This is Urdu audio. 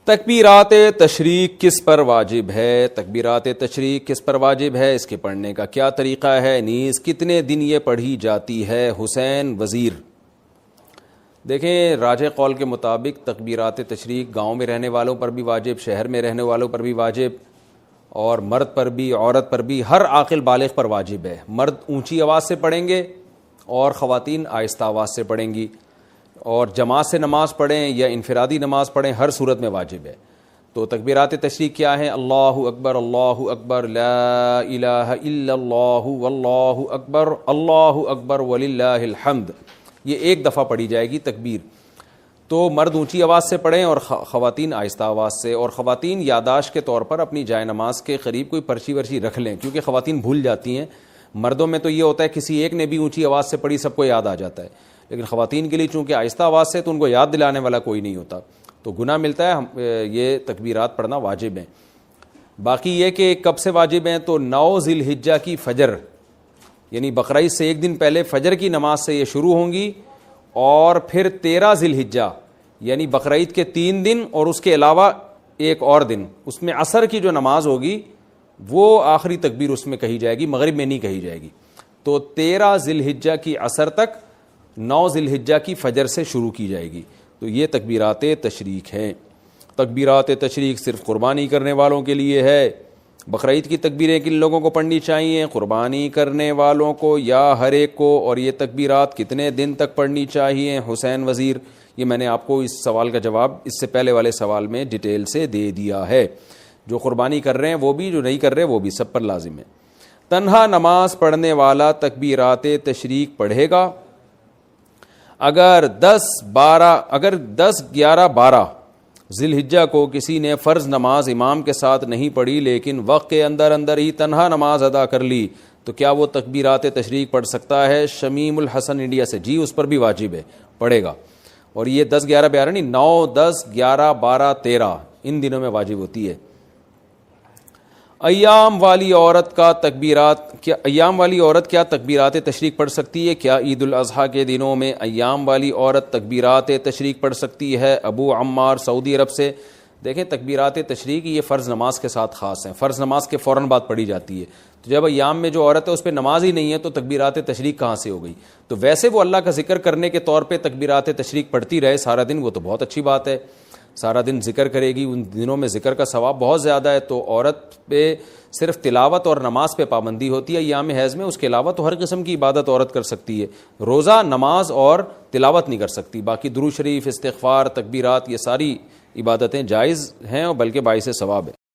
تکبیرات تشریق کس پر واجب ہے؟ تکبیرات تشریق کس پر واجب ہے؟ اس کے پڑھنے کا کیا طریقہ ہے؟ نیز کتنے دن یہ پڑھی جاتی ہے؟ حسین وزیر۔ دیکھیں، راجح قول کے مطابق تکبیرات تشریق گاؤں میں رہنے والوں پر بھی واجب، شہر میں رہنے والوں پر بھی واجب، اور مرد پر بھی، عورت پر بھی، ہر عاقل بالغ پر واجب ہے۔ مرد اونچی آواز سے پڑھیں گے اور خواتین آہستہ آواز سے پڑھیں گی، اور جماعت سے نماز پڑھیں یا انفرادی نماز پڑھیں، ہر صورت میں واجب ہے۔ تو تکبیرات تشریق کیا ہیں؟ اللہ اکبر، لا الہ الا اللہ، واللہ اکبر وللہ الحمد، یہ ایک دفعہ پڑھی جائے گی تکبیر۔ تو مرد اونچی آواز سے پڑھیں اور خواتین آہستہ آواز سے، اور خواتین یادداشت کے طور پر اپنی جائے نماز کے قریب کوئی پرچی ورچی رکھ لیں، کیونکہ خواتین بھول جاتی ہیں۔ مردوں میں تو یہ ہوتا ہے کسی ایک نے بھی اونچی آواز سے پڑھی سب کو یاد آ جاتا ہے، لیکن خواتین کے لیے چونکہ آہستہ آواز سے تو ان کو یاد دلانے والا کوئی نہیں ہوتا، تو گناہ ملتا ہے۔ یہ تکبیرات پڑھنا واجب ہیں۔ باقی یہ کہ کب سے واجب ہیں، تو 9 ذی الحجہ کی فجر، یعنی بقرعید سے ایک دن پہلے فجر کی نماز سے یہ شروع ہوں گی، اور پھر 13 ذی الحجہ یعنی بقرعید کے 3 دن اور اس کے علاوہ ایک اور دن، اس میں عصر کی جو نماز ہوگی وہ آخری تکبیر اس میں کہی جائے گی، مغرب میں نہیں کہی جائے گی۔ تو 13 ذی الحجہ کی عصر تک 9 ذی الحجہ کی فجر سے شروع کی جائے گی۔ تو یہ تکبیرات تشریق ہیں۔ تکبیرات تشریق صرف قربانی کرنے والوں کے لیے ہے۔ بقرعید کی تکبیریں کن لوگوں کو پڑھنی چاہیے؟ قربانی کرنے والوں کو یا ہر ایک کو؟ اور یہ تکبیرات کتنے دن تک پڑھنی چاہیے؟ حسین وزیر۔ یہ میں نے آپ کو اس سوال کا جواب اس سے پہلے والے سوال میں ڈیٹیل سے دے دیا ہے۔ جو قربانی کر رہے ہیں وہ بھی، جو نہیں کر رہے وہ بھی، سب پر لازم ہے۔ تنہا نماز پڑھنے والا تکبیرات تشریق پڑھے گا اگر 10، 11، 12 ذی الحجہ کو کسی نے فرض نماز امام کے ساتھ نہیں پڑھی لیکن وقت کے اندر ہی تنہا نماز ادا کر لی، تو کیا وہ تکبیرات تشریق پڑھ سکتا ہے؟ شمیم الحسن انڈیا سے، جی اس پر بھی واجب ہے، پڑھے گا۔ اور یہ 10، 11، 12 نہیں، 9، 10، 11، 12، 13 ان دنوں میں واجب ہوتی ہے۔ ایام والی عورت کیا تکبیرات تشریق پڑھ سکتی ہے؟ کیا عید الاضحیٰ کے دنوں میں ایام والی عورت تکبیرات تشریق پڑھ سکتی ہے؟ ابو عمار سعودی عرب سے۔ دیکھیں، تکبیرات تشریق یہ فرض نماز کے ساتھ خاص ہیں، فرض نماز کے فوراً بعد پڑھی جاتی ہے۔ تو جب ایام میں جو عورت ہے اس پہ نماز ہی نہیں ہے تو تکبیرات تشریق کہاں سے ہو گئی؟ تو ویسے وہ اللہ کا ذکر کرنے کے طور پہ تکبیرات تشریق پڑھتی رہے سارا دن، وہ تو بہت اچھی بات ہے، سارا دن ذکر کرے گی، ان دنوں میں ذکر کا ثواب بہت زیادہ ہے۔ تو عورت پہ صرف تلاوت اور نماز پہ پابندی ہوتی ہے ایام حیض میں، اس کے علاوہ تو ہر قسم کی عبادت عورت کر سکتی ہے۔ روزہ، نماز اور تلاوت نہیں کر سکتی، باقی درود شریف، استغفار، تکبیرات، یہ ساری عبادتیں جائز ہیں اور بلکہ باعث ثواب ہے۔